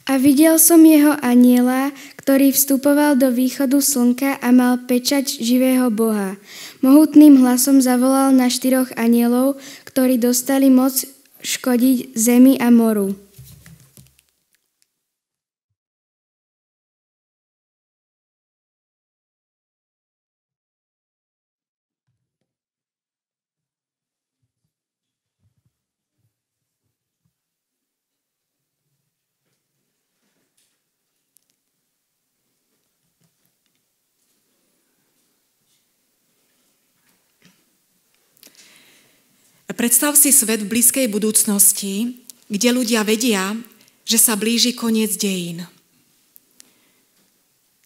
A videl som jeho anjela, ktorý vstupoval do východu slnka a mal pečať živého Boha. Mohutným hlasom zavolal na 4 anjelov, ktorí dostali moc škodiť zemi a moru. Predstav si svet v blízkej budúcnosti, kde ľudia vedia, že sa blíži koniec dejín.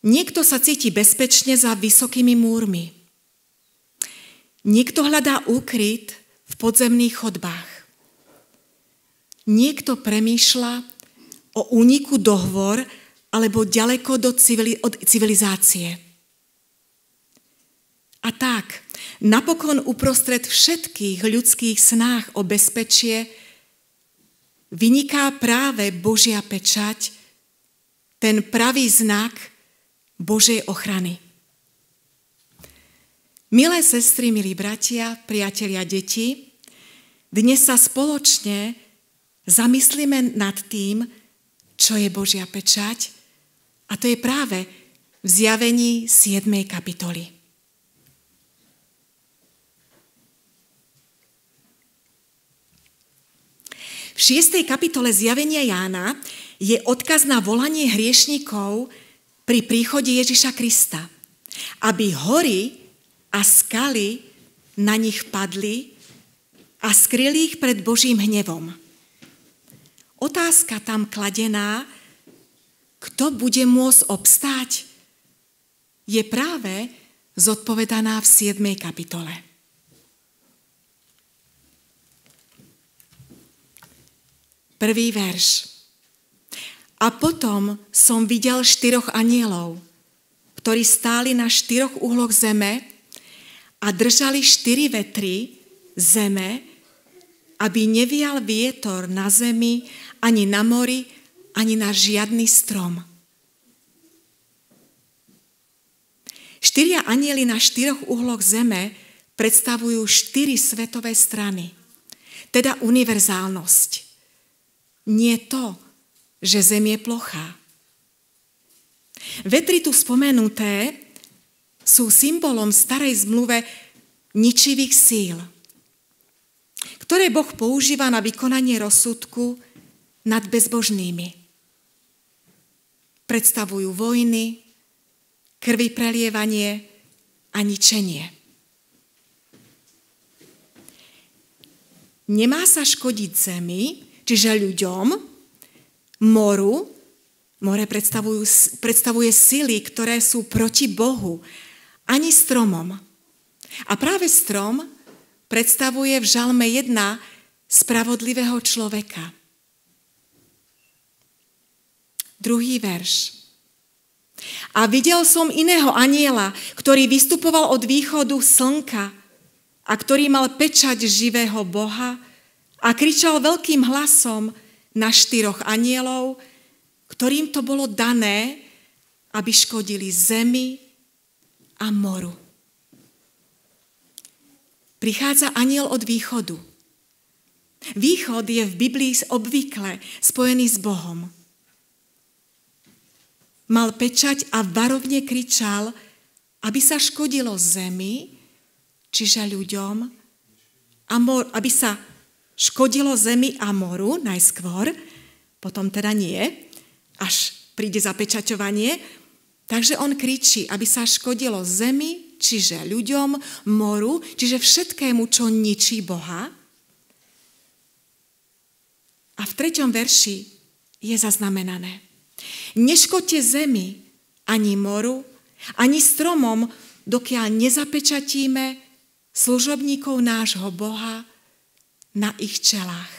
Niekto sa cíti bezpečne za vysokými múrmi. Niekto hľadá úkryt v podzemných chodbách. Niekto premýšľa o úniku do hôr alebo ďaleko od civilizácie. A tak, napokon uprostred všetkých ľudských snách o bezpečie vyniká práve Božia pečať, ten pravý znak Božej ochrany. Milé sestry, milí bratia, priatelia, deti, dnes sa spoločne zamyslíme nad tým, čo je Božia pečať, a to je práve v Zjavení 7. kapitoly. V 6. kapitole Zjavenia Jána je odkaz na volanie hriešnikov pri príchode Ježiša Krista, aby hory a skaly na nich padli a skryli ich pred Božím hnevom. Otázka tam kladená, kto bude môcť obstáť, je práve zodpovedaná v 7. kapitole. Prvý verš. A potom som videl 4 anjelov, ktorí stáli na 4 uhloch zeme a držali 4 vetry zeme, aby nevial vietor na zemi, ani na mori, ani na žiadny strom. 4 anjeli na 4 uhloch zeme predstavujú 4 svetové strany, teda univerzálnosť. Nie to, že zem je plochá. Vetry tu spomenuté sú symbolom starej zmluve ničivých síl, ktoré Boh používa na vykonanie rozsudku nad bezbožnými. Predstavujú vojny, krvi prelievanie a ničenie. Nemá sa škodiť zemi, čiže ľuďom, moru, more predstavuje sily, ktoré sú proti Bohu, ani stromom. A práve strom predstavuje v Žalme 1 spravodlivého človeka. Druhý verš. A videl som iného anjela, ktorý vystupoval od východu slnka a ktorý mal pečať živého Boha, a kričal veľkým hlasom na 4 anjelov, ktorým to bolo dané, aby škodili zemi a moru. Prichádza anjel od východu. Východ je v Biblii obvykle spojený s Bohom. Mal pečať a varovne kričal, aby sa škodilo zemi, čiže ľuďom, aby sa škodilo zemi a moru najskôr, potom teda nie, až príde zapečaťovanie. Takže on kričí, aby sa škodilo zemi, čiže ľuďom, moru, čiže všetkému, čo ničí Boha. A v 3. verši je zaznamenané. Neškodte zemi, ani moru, ani stromom, dokiaľ nezapečatíme služobníkov nášho Boha na ich čelách.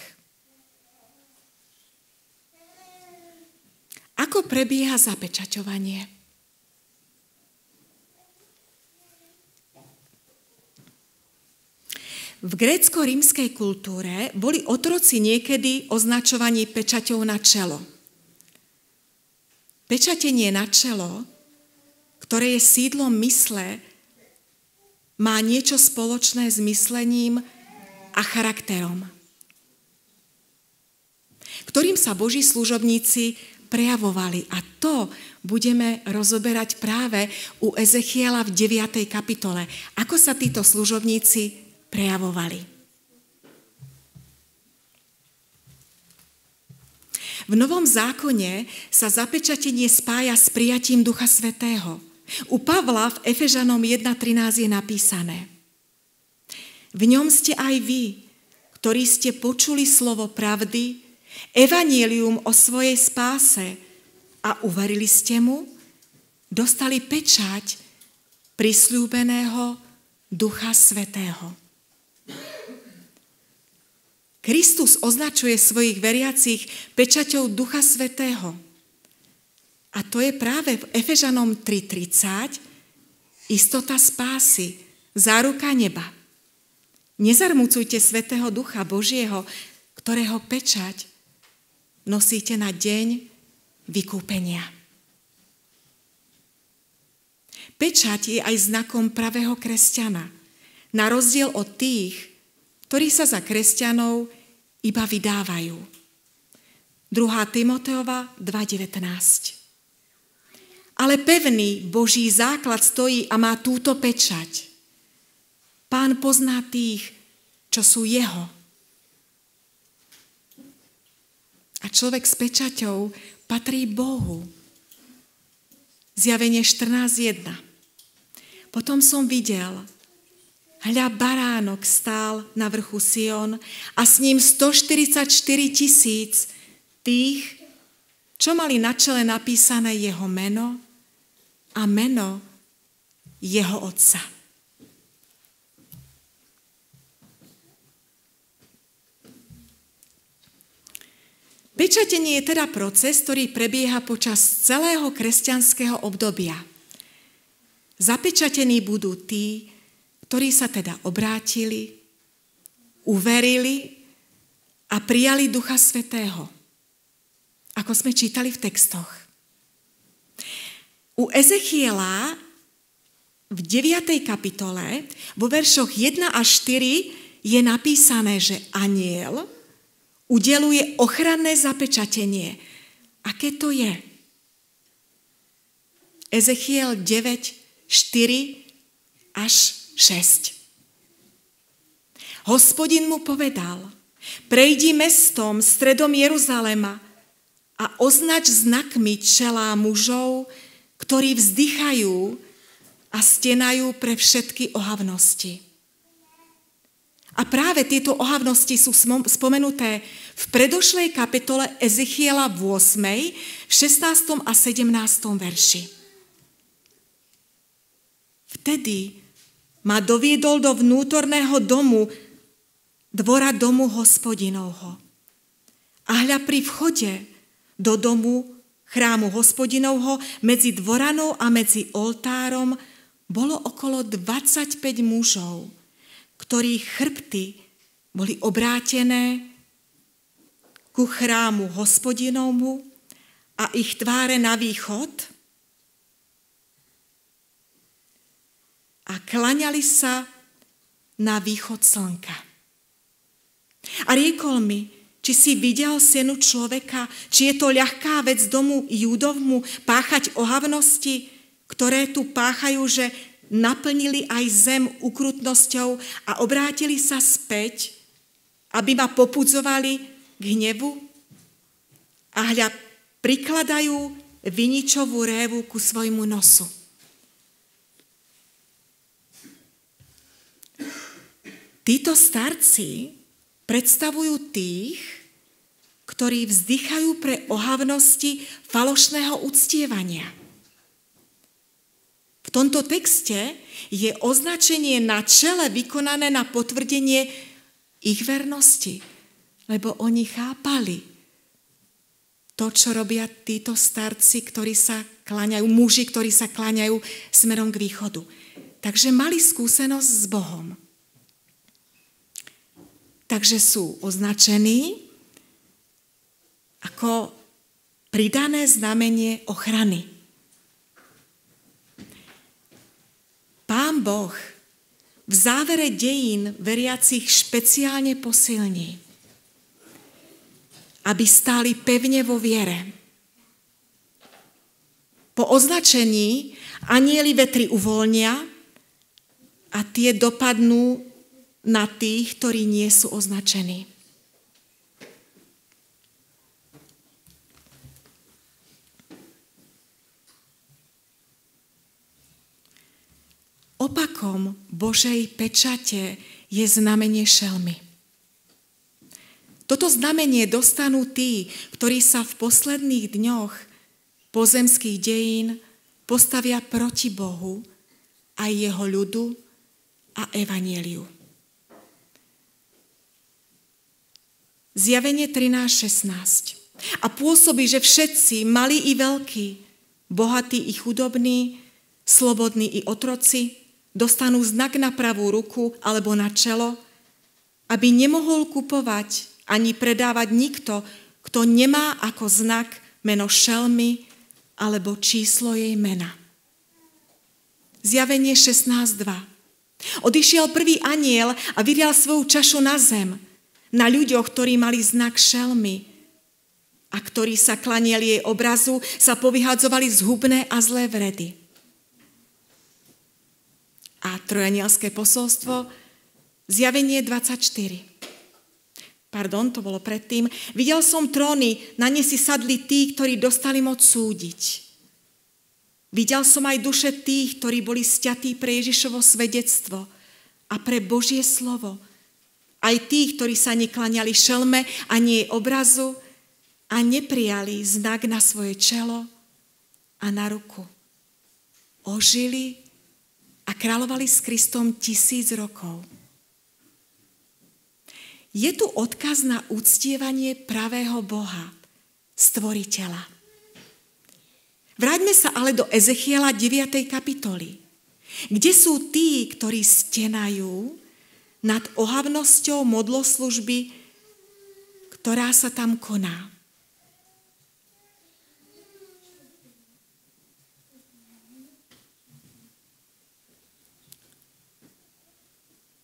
Ako prebieha zapečaťovanie? V grécko-rímskej kultúre boli otroci niekedy označovaní pečaťou na čelo. Pečatenie na čelo, ktoré je sídlom mysle, má niečo spoločné s myslením a charakterom, ktorým sa Boží služobníci prejavovali. A to budeme rozoberať práve u Ezechiela v 9. kapitole. Ako sa títo služobníci prejavovali. V Novom zákone sa zapečatenie spája s prijatím Ducha Svätého. U Pavla v Efežanom 1.13 je napísané: V ňom ste aj vy, ktorí ste počuli slovo pravdy, evanjelium o svojej spáse a uverili ste mu, dostali pečať prisľúbeného Ducha Svätého. Kristus označuje svojich veriacich pečaťou Ducha Svätého. A to je práve v Efežanom 3.30 istota spásy, záruka neba. Nezarmucujte Svätého Ducha Božieho, ktorého pečať nosíte na deň vykúpenia. Pečať je aj znakom pravého kresťana, na rozdiel od tých, ktorí sa za kresťanov iba vydávajú. 2. Timoteova 2.19. Ale pevný Boží základ stojí a má túto pečať. Pán pozná tých, čo sú jeho. A človek s pečaťou patrí Bohu. Zjavenie 14.1. Potom som videl, hľa, baránok stál na vrchu Sion a s ním 144 000 tých, čo mali na čele napísané jeho meno a meno jeho otca. Pečatenie je teda proces, ktorý prebieha počas celého kresťanského obdobia. Zapečatení budú tí, ktorí sa teda obrátili, uverili a prijali Ducha Svätého, ako sme čítali v textoch. U Ezechiela v 9. kapitole vo veršoch 1 až 4 je napísané, že anjel udeluje ochranné zapečatenie. Aké to je? Ezechiel 9, 4 až 6. Hospodin mu povedal: prejdi mestom stredom Jeruzalema a označ znakmi čelá mužov, ktorí vzdychajú a stenajú pre všetky ohavnosti. A práve tieto ohavnosti sú spomenuté v predošlej kapitole Ezechiela v 8., v 16. a 17. verši. Vtedy ma doviedol do vnútorného domu, dvora domu Hospodinovho. A hľa, pri vchode do domu chrámu Hospodinovho medzi dvoranou a medzi oltárom bolo okolo 25 mužov, ktorých chrbty boli obrátené ku chrámu Hospodinovmu a ich tváre na východ, a klaňali sa na východ slnka. A riekol mi, či si videl synu človeka, či je to ľahká vec domu Júdovmu páchať ohavnosti, ktoré tu páchajú, že naplnili aj zem ukrutnosťou a obrátili sa späť, aby ma popudzovali k hnevu? A hľa, prikladajú viničovú révu ku svojmu nosu. Títo starci predstavujú tých, ktorí vzdychajú pre ohavnosti falošného uctievania. V tomto texte je označenie na čele vykonané na potvrdenie ich vernosti, lebo oni chápali to, čo robia títo starci, ktorí sa kláňajú, muži, ktorí sa kláňajú smerom k východu. Takže mali skúsenosť s Bohom. Takže sú označení ako pridané znamenie ochrany. Pán Boh v závere dejín veriacich špeciálne posilní, aby stáli pevne vo viere. Po označení anjeli vetry uvoľnia a tie dopadnú na tých, ktorí nie sú označení. Opakom Božej pečate je znamenie šelmy. Toto znamenie dostanú tí, ktorí sa v posledných dňoch pozemských dejín postavia proti Bohu a jeho ľudu a evanjeliu. Zjavenie 13:16. A pôsobí, že všetci, malí i veľkí, bohatí i chudobní, slobodní i otroci, dostanú znak na pravú ruku alebo na čelo, aby nemohol kupovať ani predávať nikto, kto nemá ako znak meno šelmy alebo číslo jej mena. Zjavenie 16:2. Odišiel prvý anjel a vyrial svoju čašu na zem, na ľuďoch, ktorí mali znak šelmy a ktorí sa klaniali jej obrazu, sa povyhadzovali zhubné a zlé vredy. A trojanielské posolstvo, Zjavenie 24. To bolo predtým. Videl som tróny, na ne si sadli tí, ktorí dostali moc súdiť. Videl som aj duše tých, ktorí boli sťatí pre Ježišovo svedectvo a pre Božie slovo. Aj tých, ktorí sa neklaniali šelme ani jej obrazu a neprijali znak na svoje čelo a na ruku. Ožili a kráľovali s Kristom 1000 rokov. Je tu odkaz na uctievanie pravého Boha, stvoriteľa. Vráťme sa ale do Ezechiela 9. kapitoly, kde sú tí, ktorí stenajú nad ohavnosťou modloslužby, ktorá sa tam koná.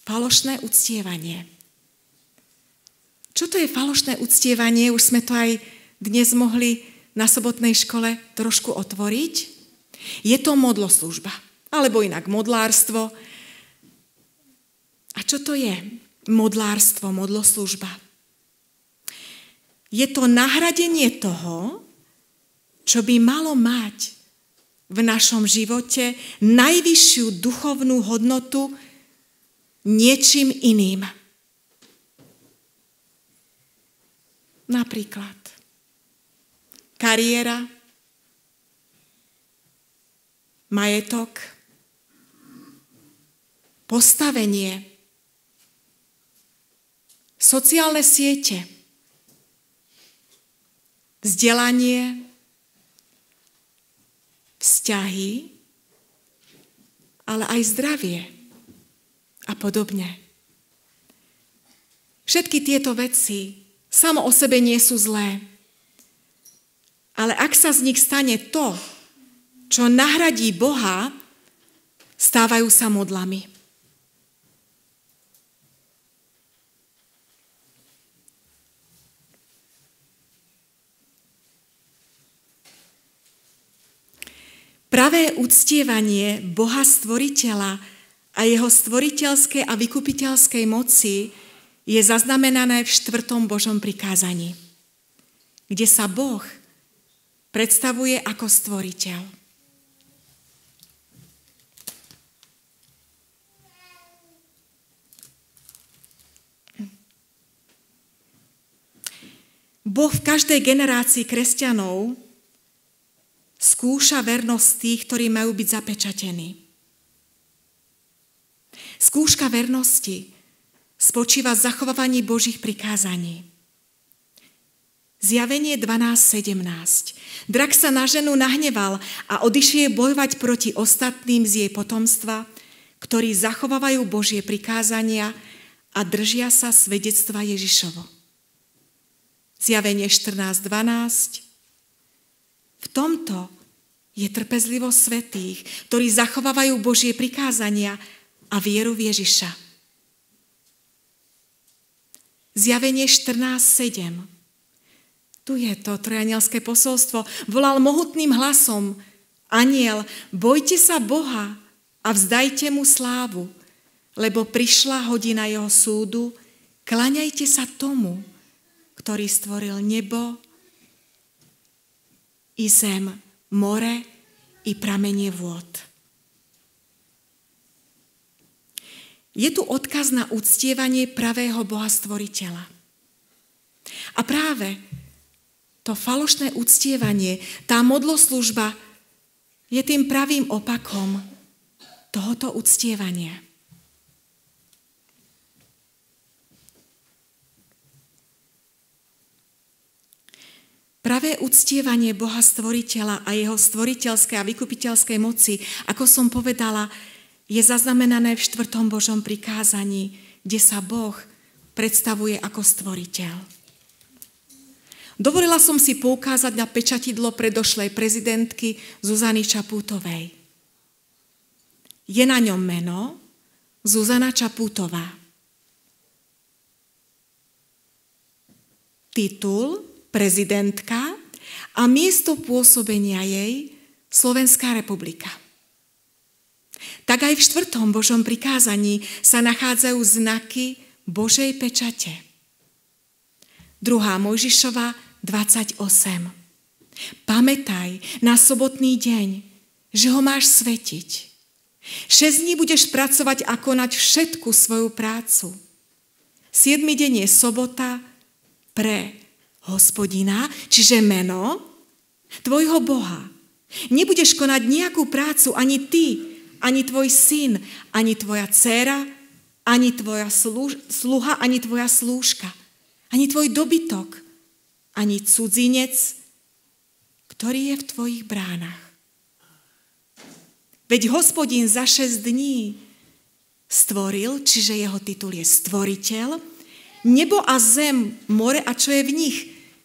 Falošné uctievanie. Čo to je falošné uctievanie? Už sme to aj dnes mohli na sobotnej škole trošku otvoriť. Je to modloslužba, alebo inak modlárstvo. A čo to je modlárstvo, modloslužba? Je to nahradenie toho, čo by malo mať v našom živote najvyššiu duchovnú hodnotu niečím iným. Napríklad kariéra, majetok, postavenie, sociálne siete, vzdelanie, vzťahy, ale aj zdravie a podobne. Všetky tieto veci samo o sebe nie sú zlé. Ale ak sa z nich stane to, čo nahradí Boha, stávajú sa modlami. Pravé uctievanie Boha stvoriteľa a jeho stvoriteľskej a vykupiteľskej moci je zaznamenané v 4. Božom prikázaní, kde sa Boh predstavuje ako stvoriteľ. Boh v každej generácii kresťanov skúša vernosť tých, ktorí majú byť zapečatení. Skúška vernosti spočíva v zachovávaní Božích prikázaní. Zjavenie 12:17. Drak sa na ženu nahneval a odišiel bojovať proti ostatným z jej potomstva, ktorí zachovávajú Božie prikázania a držia sa svedectva Ježišovo. Zjavenie 14:12. V tomto je trpezlivosť svätých, ktorí zachovávajú Božie prikázania a vieru v Ježiša. Zjavenie 14:7. Tu je to trojanielské posolstvo. Volal mohutným hlasom anjel: bojte sa Boha a vzdajte mu slávu, lebo prišla hodina jeho súdu. Kláňajte sa tomu, ktorý stvoril nebo i zem, more i pramenie vôd. Je tu odkaz na uctievanie pravého Boha stvoriteľa. A práve to falošné uctievanie, tá modloslužba je tým pravým opakom tohoto uctievania. Pravé uctievanie Boha stvoriteľa a jeho stvoriteľskej a vykupiteľskej moci, ako som povedala, je zaznamenané v 4. Božom prikázaní, kde sa Boh predstavuje ako stvoriteľ. Dovolila som si poukázať na pečatidlo predošlej prezidentky Zuzany Čaputovej. Je na ňom meno Zuzana Čaputová. Titul prezidentka a miesto pôsobenia jej Slovenská republika. Tak aj v 4. Božom prikázaní sa nachádzajú znaky Božej pečate. 2. Mojžišova 28. Pamätaj na sobotný deň, že ho máš svetiť. 6 dní budeš pracovať a konať všetku svoju prácu. 7. deň je sobota pre Hospodina, čiže meno tvojho Boha. Nebudeš konať nejakú prácu ani ty, ani tvoj syn, ani tvoja dcéra, ani tvoja sluha, ani tvoja slúžka, ani tvoj dobytok, ani cudzinec, ktorý je v tvojich bránach. Veď Hospodin za 6 dní stvoril, čiže jeho titul je stvoriteľ, nebo a zem, more a čo je v nich,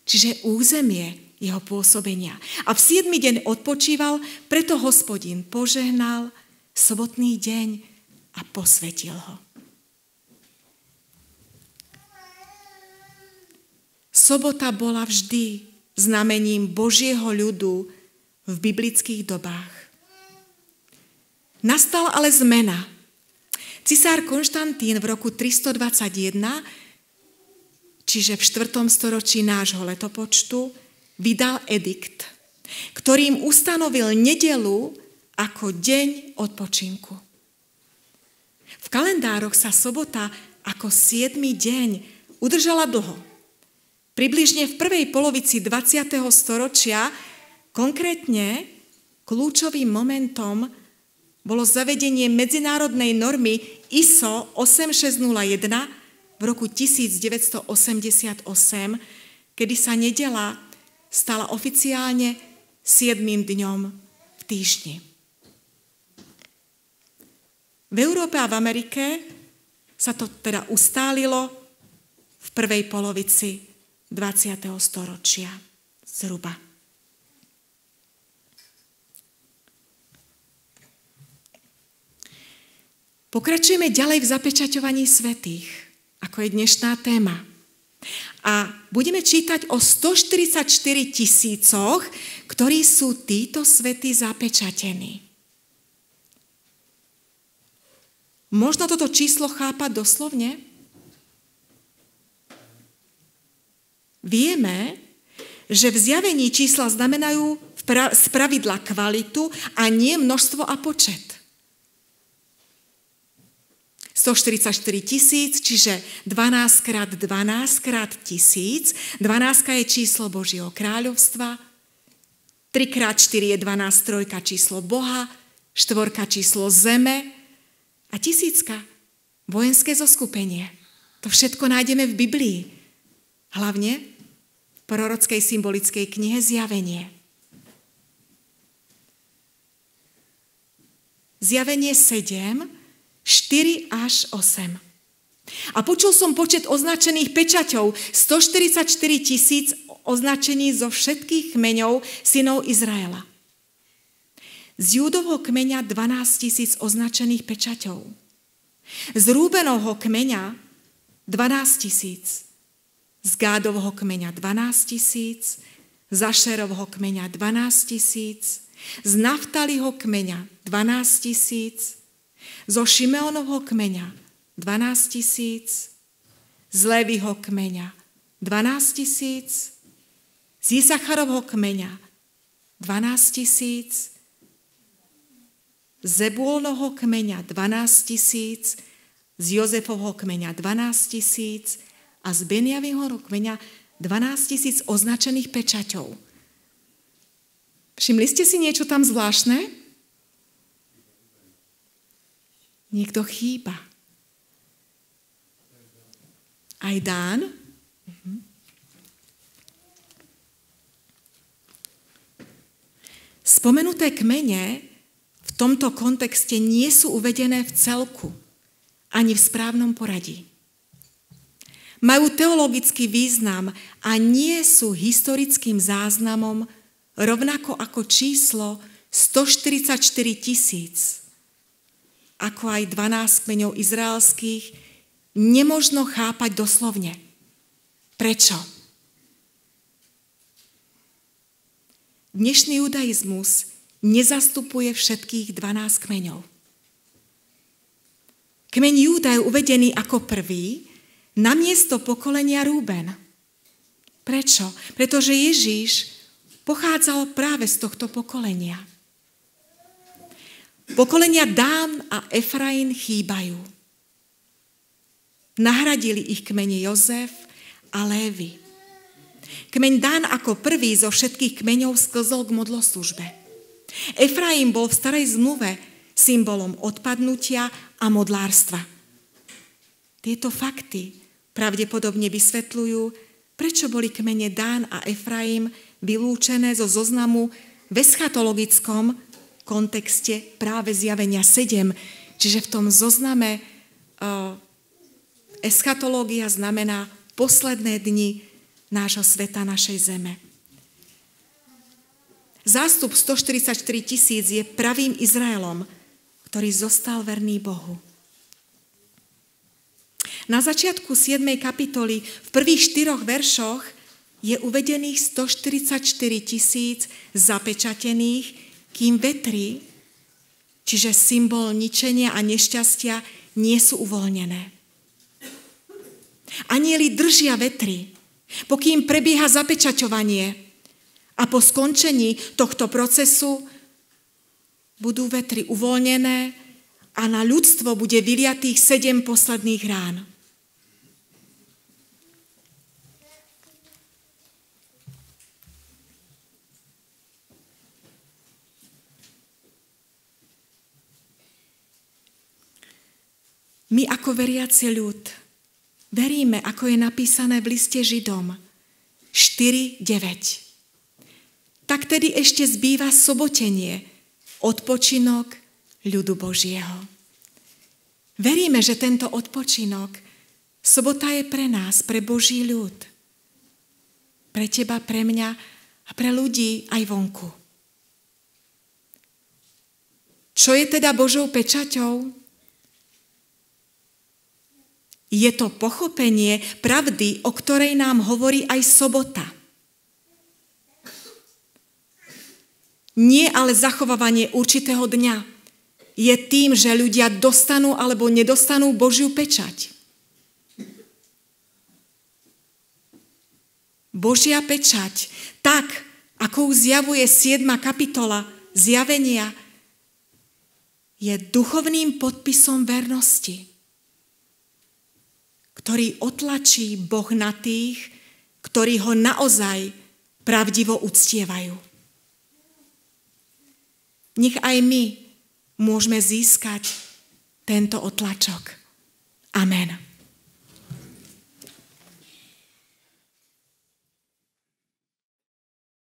čiže územie jeho pôsobenia. A v 7. deň odpočíval, preto Hospodin požehnal sobotný deň a posvetil ho. Sobota bola vždy znamením Božieho ľudu v biblických dobách. Nastala ale zmena. Cisár Konštantín v roku 321, čiže v 4. storočí nášho letopočtu, vydal edikt, ktorým ustanovil nedeľu ako deň odpočinku. V kalendároch sa sobota ako 7. deň udržala dlho. Približne v prvej polovici 20. storočia, konkrétne kľúčovým momentom bolo zavedenie medzinárodnej normy ISO 8601 v roku 1988, kedy sa nedeľa stala oficiálne 7. dňom v týždni. V Európe a v Amerike sa to teda ustálilo v prvej polovici 20. storočia zhruba. Pokračujeme ďalej v zapečaťovaní svätých, ako je dnešná téma. A budeme čítať o 144 000, ktorí sú títo svätí zapečatení. Možno toto číslo chápať doslovne? Vieme, že v zjavení čísla znamenajú spravidla kvalitu a nie množstvo a počet. 144 000, čiže 12 krát 12 krát 1000. 12 je číslo Božieho kráľovstva. 3 krát 4 je 12, trojka číslo Boha, 4 číslo zeme a 1000 vojenské zoskupenie. To všetko nájdeme v Biblii. Hlavne v prorockej symbolickej knihe Zjavenie. Zjavenie 7, 4 až 8. A počul som počet označených pečaťov 144 000 označení zo všetkých kmeňov synov Izraela. Z Júdovho kmeňa 12 000 označených pečaťou. Z Rúbenovho kmeňa 12 000. Z Gádovho kmeňa 12 000. Z Ašerovho kmeňa 12 000. Z Naftaliho kmeňa 12 000. Zo Šimeonovho kmeňa 12 000. Z Léviho kmeňa 12 000. Z Isacharovho kmeňa 12 000. Z Zebúlnoho kmeňa 12 000. Z Jozefovho kmeňa 12 000. A z Benjaminho kmeňa 12 000 označených pečaťou. Všimli ste si niečo tam zvláštne? Niekto chýba. Aj Dán? Spomenuté kmene v tomto kontexte nie sú uvedené v celku, ani v správnom poradí. Majú teologický význam a nie sú historickým záznamom, rovnako ako číslo 144 000, ako aj 12 kmeňov izraelských, nemožno chápať doslovne. Prečo? Dnešný judaizmus nezastupuje všetkých 12 kmeňov. Kmeň Júda je uvedený ako prvý namiesto pokolenia Rúben. Prečo? Pretože Ježíš pochádzal práve z tohto pokolenia. Pokolenia Dán a Efraín chýbajú. Nahradili ich kmene Jozef a Lévi. Kmeň Dán ako prvý zo všetkých kmeňov sklzol k modloslužbe. Efraím bol v starej zmluve symbolom odpadnutia a modlárstva. Tieto fakty pravdepodobne vysvetľujú, prečo boli kmene Dán a Efraím vylúčené zo zoznamu v eschatologickom kontexte práve Zjavenia 7. Čiže v tom zozname eschatológia znamená posledné dni nášho sveta, našej zeme. Zástup 144 000 je pravým Izraelom, ktorý zostal verný Bohu. Na začiatku 7. kapitoly v prvých 4 veršoch je uvedených 144 000 zapečatených, kým vetry, čiže symbol ničenia a nešťastia, nie sú uvoľnené. Anjeli držia vetry, pokým prebieha zapečaťovanie a po skončení tohto procesu budú vetry uvoľnené a na ľudstvo bude vyliatých 7 posledných rán. My ako veriaci ľud veríme, ako je napísané v liste Židom 4:9. Tak tedy ešte zbýva sobotenie, odpočinok ľudu Božieho. Veríme, že tento odpočinok, sobota je pre nás, pre Boží ľud. Pre teba, pre mňa a pre ľudí aj vonku. Čo je teda Božou pečaťou? Je to pochopenie pravdy, o ktorej nám hovorí aj sobota. Nie ale zachovávanie určitého dňa je tým, že ľudia dostanú alebo nedostanú Božiu pečať. Božia pečať, tak ako ju zjavuje 7. kapitola Zjavenia, je duchovným podpisom vernosti, ktorý otlačí Boh na tých, ktorí ho naozaj pravdivo uctievajú. Nech aj my môžeme získať tento otlačok. Amen.